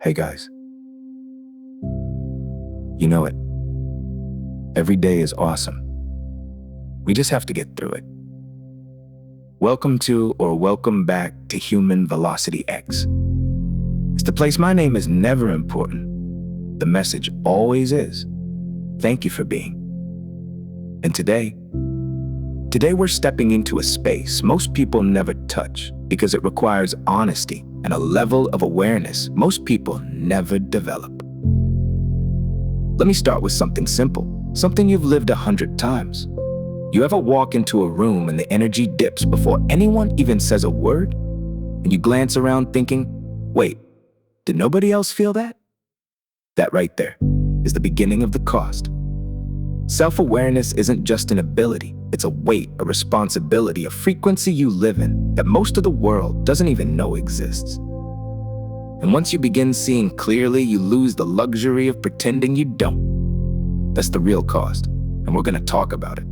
Hey guys, you know it. Every day is awesome. We just have to get through it. Welcome to or welcome back to Human Velocity X. It's the place my name is never important. The message always is. Thank you for being. And today we're stepping into a space most people never touch because it requires honesty and a level of awareness most people never develop. Let me start with something simple, something you've lived 100 times. You ever walk into a room and the energy dips before anyone even says a word? And you glance around thinking, wait, did nobody else feel that? That right there is the beginning of the cost. Self-awareness isn't just an ability, it's a weight, a responsibility, a frequency you live in that most of the world doesn't even know exists. And once you begin seeing clearly, you lose the luxury of pretending you don't. That's the real cost, and we're gonna talk about it.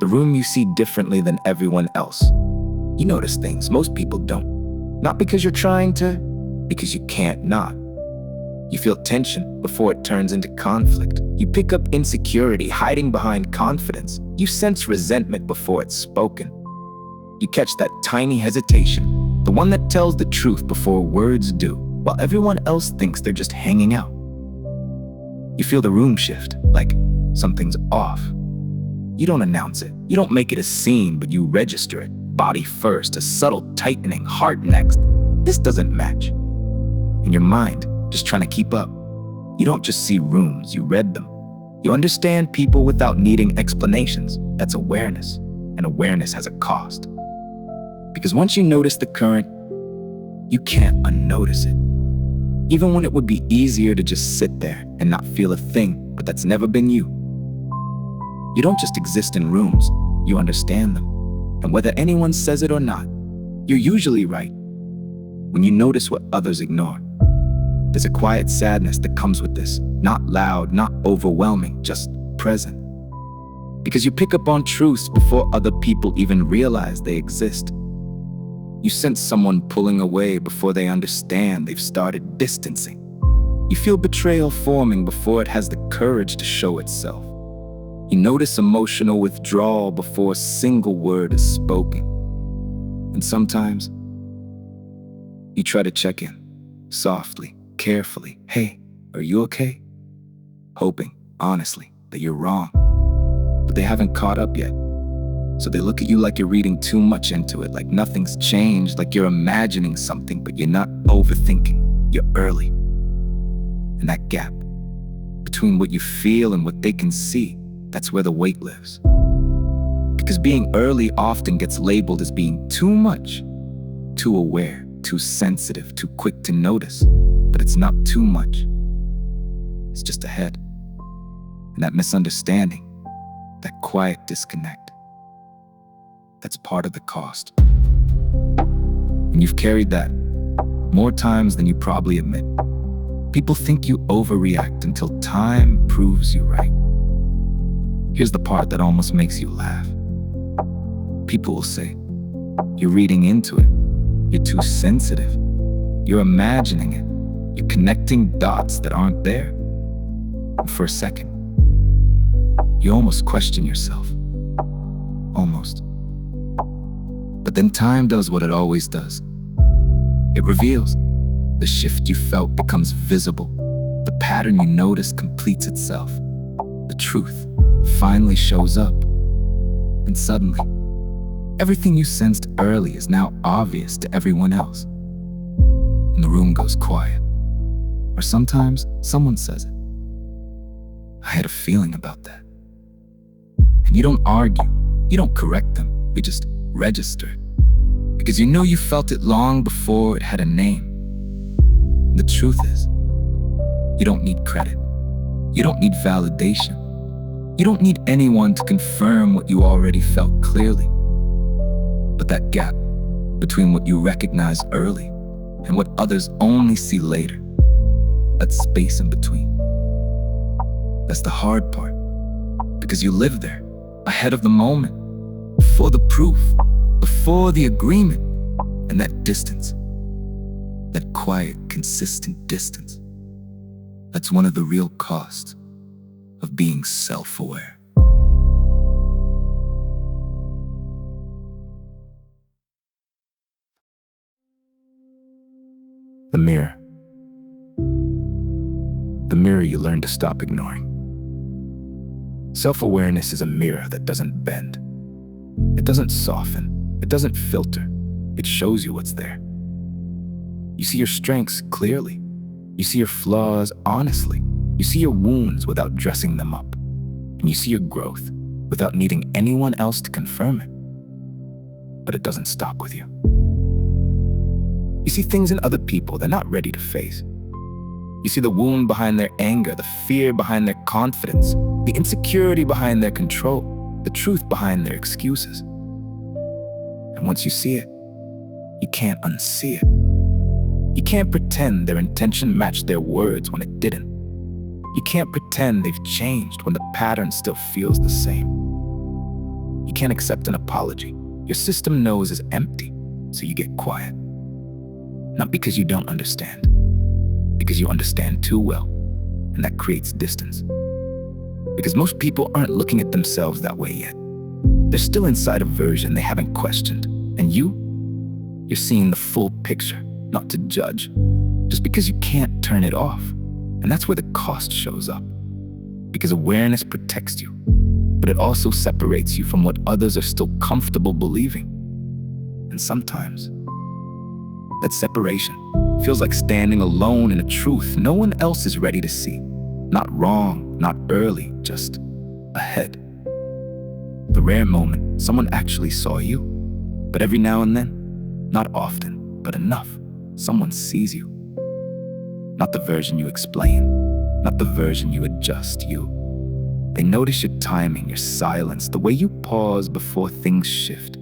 The room you see differently than everyone else. You notice things most people don't. Not because you're trying to, because you can't not. You feel tension before it turns into conflict. You pick up insecurity hiding behind confidence. You sense resentment before it's spoken. You catch that tiny hesitation, the one that tells the truth before words do, while everyone else thinks they're just hanging out. You feel the room shift, like something's off. You don't announce it. You don't make it a scene, but you register it. Body first, a subtle tightening, heart next. This doesn't match. In your mind, just trying to keep up. You don't just see rooms, you read them. You understand people without needing explanations. That's awareness, and awareness has a cost. Because once you notice the current, you can't unnotice it. Even when it would be easier to just sit there and not feel a thing, but that's never been you. You don't just exist in rooms, you understand them. And whether anyone says it or not, you're usually right. When you notice what others ignore, there's a quiet sadness that comes with this. Not loud, not overwhelming, just present. Because you pick up on truths before other people even realize they exist. You sense someone pulling away before they understand they've started distancing. You feel betrayal forming before it has the courage to show itself. You notice emotional withdrawal before a single word is spoken. And sometimes, you try to check in, softly, carefully. Hey, are you okay? Hoping, honestly, that you're wrong. But they haven't caught up yet. So they look at you like you're reading too much into it, like nothing's changed, like you're imagining something, but you're not overthinking. You're early. And that gap between what you feel and what they can see, that's where the weight lives. Because being early often gets labeled as being too much, too aware, too sensitive, too quick to notice. But it's not too much. It's just ahead. And that misunderstanding, that quiet disconnect, that's part of the cost. And you've carried that more times than you probably admit. People think you overreact until time proves you right. Here's the part that almost makes you laugh. People will say, you're reading into it. You're too sensitive. You're imagining it. You're connecting dots that aren't there. And for a second, you almost question yourself. Almost. But then time does what it always does. It reveals. The shift you felt becomes visible. The pattern you noticed completes itself. The truth finally shows up. And suddenly, everything you sensed early is now obvious to everyone else. And the room goes quiet. Or sometimes, someone says it. I had a feeling about that. And you don't argue. You don't correct them. You just register it. Because you know you felt it long before it had a name. The truth is, you don't need credit. You don't need validation. You don't need anyone to confirm what you already felt clearly. But that gap between what you recognize early and what others only see later, that space in between, that's the hard part. Because you live there, ahead of the moment, before the proof, before the agreement, and that distance, That quiet, consistent distance. That's one of the real costs of being self-aware. The mirror. The mirror you learn to stop ignoring. Self-awareness is a mirror that doesn't bend. It doesn't soften. It doesn't filter. It shows you what's there. You see your strengths clearly. You see your flaws honestly. You see your wounds without dressing them up. And you see your growth without needing anyone else to confirm it. But it doesn't stop with you. You see things in other people they're not ready to face. You see the wound behind their anger, the fear behind their confidence, the insecurity behind their control, the truth behind their excuses. And once you see it, you can't unsee it. You can't pretend their intention matched their words when it didn't. You can't pretend they've changed when the pattern still feels the same. You can't accept an apology your system knows is empty, so you get quiet. Not because you don't understand, because you understand too well, and that creates distance. Because most people aren't looking at themselves that way yet. They're still inside a version they haven't questioned. And you're seeing the full picture, not to judge, just because you can't turn it off. And that's where the cost shows up. Because awareness protects you, but it also separates you from what others are still comfortable believing. And sometimes, that separation feels like standing alone in a truth no one else is ready to see. Not wrong, not early, just ahead. The rare moment someone actually saw you. But every now and then, not often, but enough, someone sees you. Not the version you explain, not the version you adjust, you. They notice your timing, your silence, the way you pause before things shift.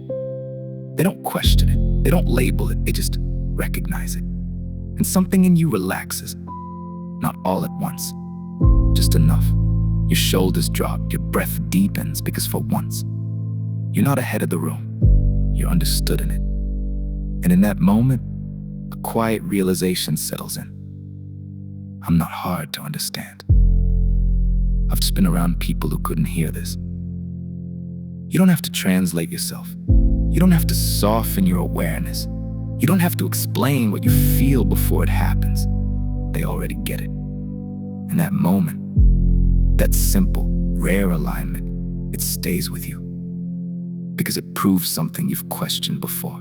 They don't question it, they don't label it, they just recognize it. And something in you relaxes, not all at once, just enough. Your shoulders drop, your breath deepens, because for once, you're not ahead of the room, you're understood in it. And in that moment, a quiet realization settles in. I'm not hard to understand. I've just been around people who couldn't hear this. You don't have to translate yourself. You don't have to soften your awareness. You don't have to explain what you feel before it happens. They already get it. In that moment, that simple, rare alignment, it stays with you. Because it proves something you've questioned before.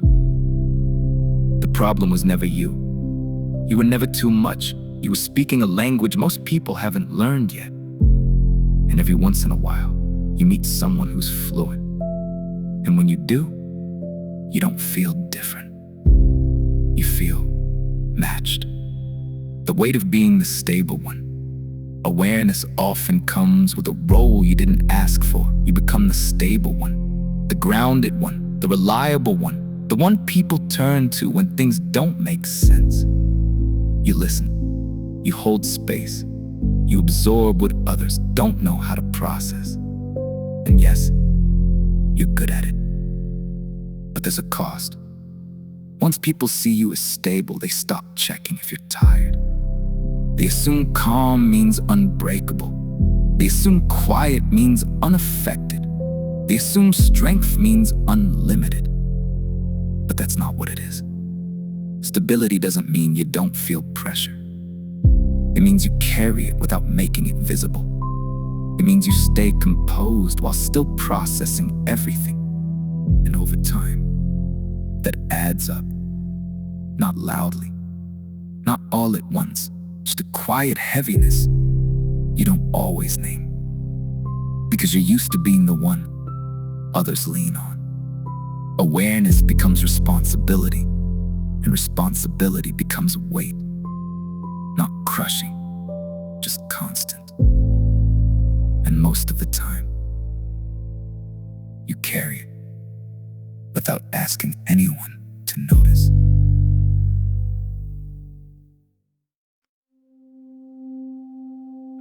The problem was never you. You were never too much. You were speaking a language most people haven't learned yet. And every once in a while, you meet someone who's fluent. And when you do, you don't feel different. You feel matched. The weight of being the stable one. Awareness often comes with a role you didn't ask for. You become the stable one, the grounded one, the reliable one, the one people turn to when things don't make sense. You listen, you hold space, you absorb what others don't know how to process. And yes, you're good at it. But there's a cost. Once people see you as stable, they stop checking if you're tired. They assume calm means unbreakable. They assume quiet means unaffected. They assume strength means unlimited. But that's not what it is. Stability doesn't mean you don't feel pressure. It means you carry it without making it visible. It means you stay composed while still processing everything. And over time, that adds up. Not loudly, not all at once, just a quiet heaviness you don't always name. Because you're used to being the one others lean on. Awareness becomes responsibility, and responsibility becomes weight. Not crushing, just constant. And most of the time, you carry it without asking anyone to notice.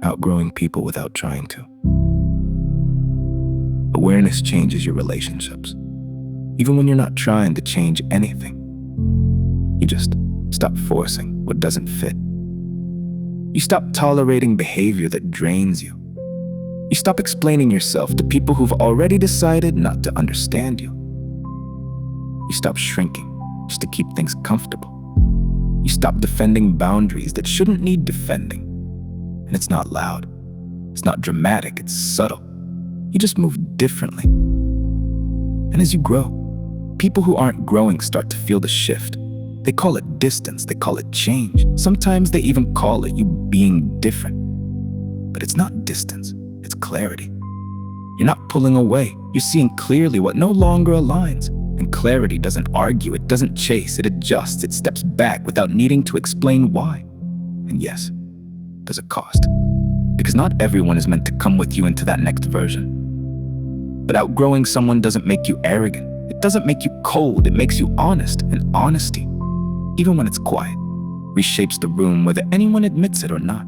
Outgrowing people without trying to. Awareness changes your relationships. Even when you're not trying to change anything, you just Stop forcing what doesn't fit. You stop tolerating behavior that drains you. You stop explaining yourself to people who've already decided not to understand you. You stop shrinking just to keep things comfortable. You stop defending boundaries that shouldn't need defending. And it's not loud. It's not dramatic. It's subtle. You just move differently. And as you grow, people who aren't growing start to feel the shift. They call it distance. They call it change. Sometimes they even call it you being different. But it's not distance. It's clarity. You're not pulling away. You're seeing clearly what no longer aligns. And clarity doesn't argue. It doesn't chase. It adjusts. It steps back without needing to explain why. And yes, there's a cost. Because not everyone is meant to come with you into that next version. But outgrowing someone doesn't make you arrogant. It doesn't make you cold. It makes you honest. And honesty, even when it's quiet, reshapes the room whether anyone admits it or not.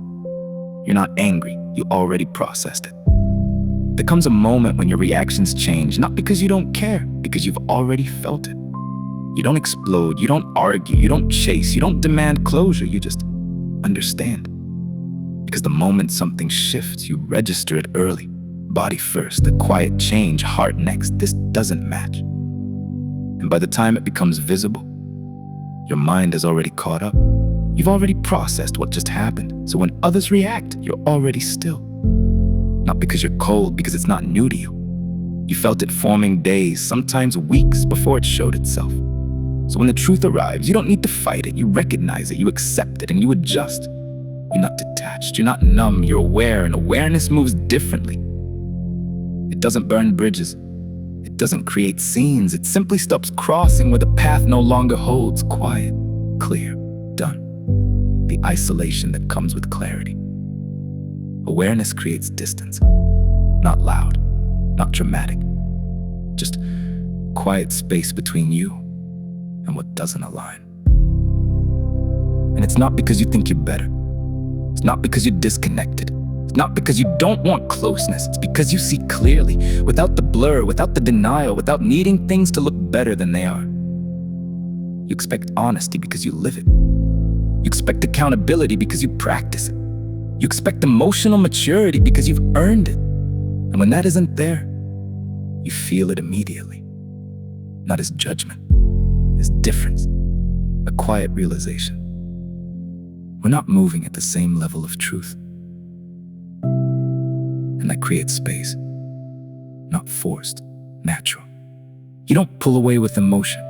You're not angry. You already processed it. There comes a moment when your reactions change, not because you don't care, because you've already felt it. You don't explode. You don't argue. You don't chase. You don't demand closure. You just understand. Because the moment something shifts, you register it early. Body first, the quiet change, heart next. This doesn't match. And by the time it becomes visible, your mind has already caught up. You've already processed what just happened. So when others react, you're already still. Not because you're cold, because it's not new to you. You felt it forming days, sometimes weeks before it showed itself. So when the truth arrives, you don't need to fight it. You recognize it, you accept it, and you adjust. You're not detached, you're not numb, you're aware, and awareness moves differently. It doesn't burn bridges. It doesn't create scenes. It simply stops crossing where the path no longer holds. Quiet, clear, done. The isolation that comes with clarity. Awareness creates distance. Not loud, not dramatic. Just quiet space between you and what doesn't align. And it's not because you think you're better. It's not because you're disconnected. It's not because you don't want closeness. It's because you see clearly, without the blur, without the denial, without needing things to look better than they are. You expect honesty because you live it. You expect accountability because you practice it. You expect emotional maturity because you've earned it. And when that isn't there, you feel it immediately. Not as judgment, as difference, a quiet realization. We're not moving at the same level of truth. And that creates space. Not forced, natural. You don't pull away with emotion.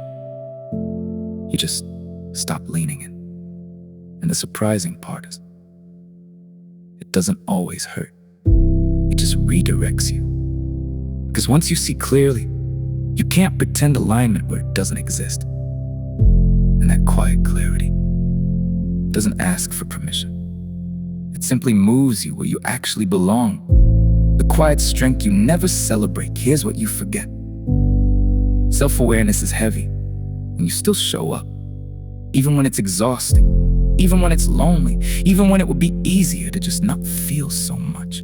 You just stop leaning in. And the surprising part is, it doesn't always hurt. It just redirects you. Because once you see clearly, you can't pretend alignment where it doesn't exist. And that quiet clarity doesn't ask for permission. It simply moves you where you actually belong. The quiet strength you never celebrate. Here's what you forget. Self-awareness is heavy, and you still show up. Even when it's exhausting, even when it's lonely, even when it would be easier to just not feel so much.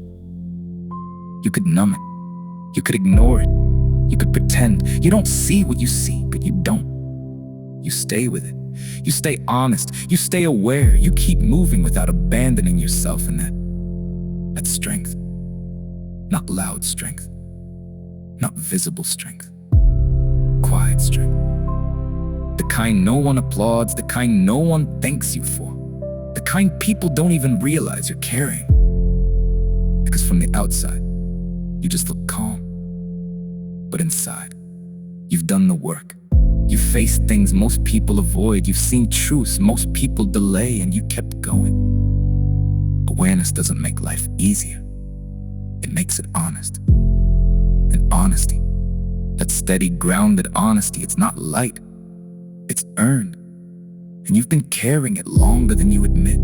You could numb it. You could ignore it. You could pretend. You don't see what you see, but you don't. You stay with it. You stay honest. You stay aware. You keep moving without abandoning yourself, and that's strength. Not loud strength. Not visible strength. Quiet strength. The kind no one applauds, the kind no one thanks you for. The kind people don't even realize you're carrying. Because from the outside, you just look calm. But inside, you've done the work. You've faced things most people avoid. You've seen truths most people delay, and you kept going. Awareness doesn't make life easier. It makes it honest. And honesty, that steady, grounded honesty, it's not light. It's earned. And you've been carrying it longer than you admit,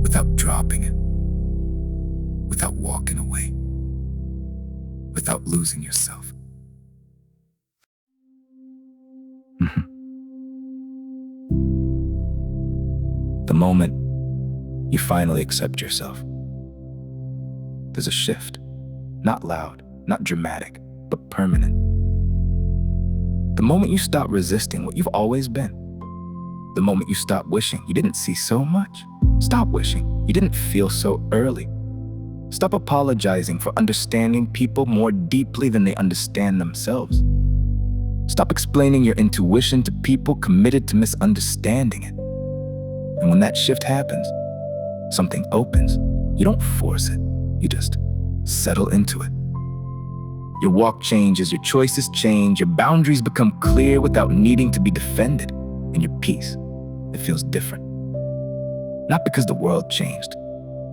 without dropping it, without walking away, without losing yourself. The moment you finally accept yourself, there's a shift. Not loud, not dramatic, but permanent. The moment you stop resisting what you've always been. The moment you stop wishing, you didn't see so much. Stop wishing, you didn't feel so early. Stop apologizing for understanding people more deeply than they understand themselves. Stop explaining your intuition to people committed to misunderstanding it. And when that shift happens, something opens. You don't force it, you just settle into it. Your walk changes, your choices change, your boundaries become clear without needing to be defended, and your peace, it feels different. Not because the world changed,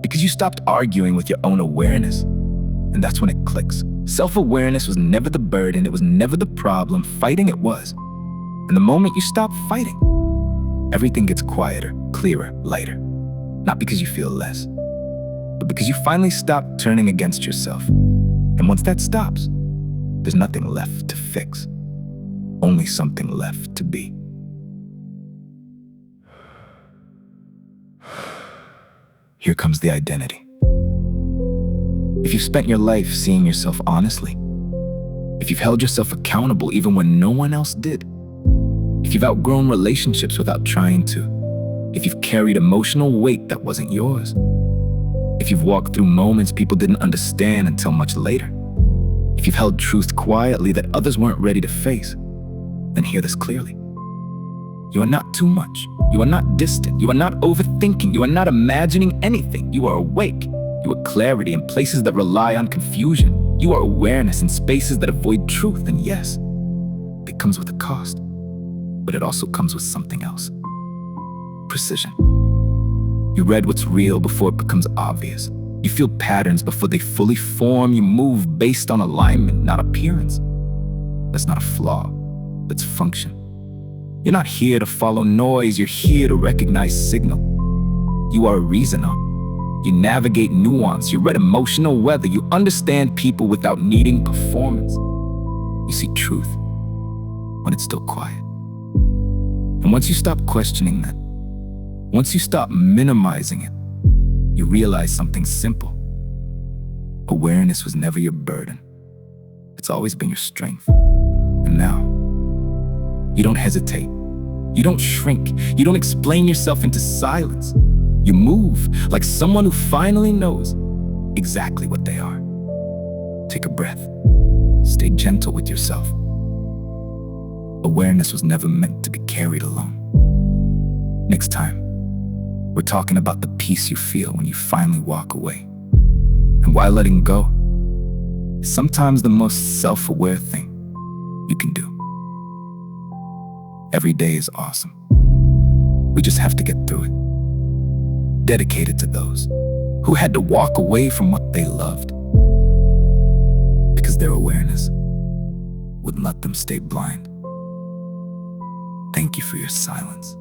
because you stopped arguing with your own awareness. And that's when it clicks. Self-awareness was never the burden, it was never the problem. Fighting it was. And the moment you stop fighting, everything gets quieter, clearer, lighter. Not because you feel less, but because you finally stop turning against yourself. And once that stops, there's nothing left to fix, only something left to be. Here comes the identity. If you've spent your life seeing yourself honestly, if you've held yourself accountable even when no one else did, if you've outgrown relationships without trying to, if you've carried emotional weight that wasn't yours, if you've walked through moments people didn't understand until much later, if you've held truth quietly that others weren't ready to face, then hear this clearly. You are not too much. You are not distant. You are not overthinking. You are not imagining anything. You are awake. You are clarity in places that rely on confusion. You are awareness in spaces that avoid truth. And yes, it comes with a cost, but it also comes with something else. Precision. You read what's real before it becomes obvious. You feel patterns before they fully form. You move based on alignment, not appearance. That's not a flaw. That's function. You're not here to follow noise. You're here to recognize signal. You are a reasoner. You navigate nuance. You read emotional weather. You understand people without needing performance. You see truth when it's still quiet. And once you stop questioning that, once you stop minimizing it, you realize something simple. Awareness was never your burden. It's always been your strength. And now, you don't hesitate. You don't shrink. You don't explain yourself into silence. You move like someone who finally knows exactly what they are. Take a breath. Stay gentle with yourself. Awareness was never meant to be carried alone. Next time, we're talking about the peace you feel when you finally walk away. And why letting go is sometimes the most self-aware thing you can do. Every day is awesome. We just have to get through it. Dedicated to those who had to walk away from what they loved because their awareness wouldn't let them stay blind. Thank you for your silence.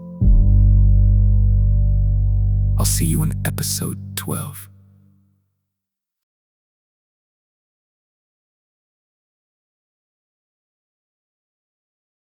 I'll see you in episode 12.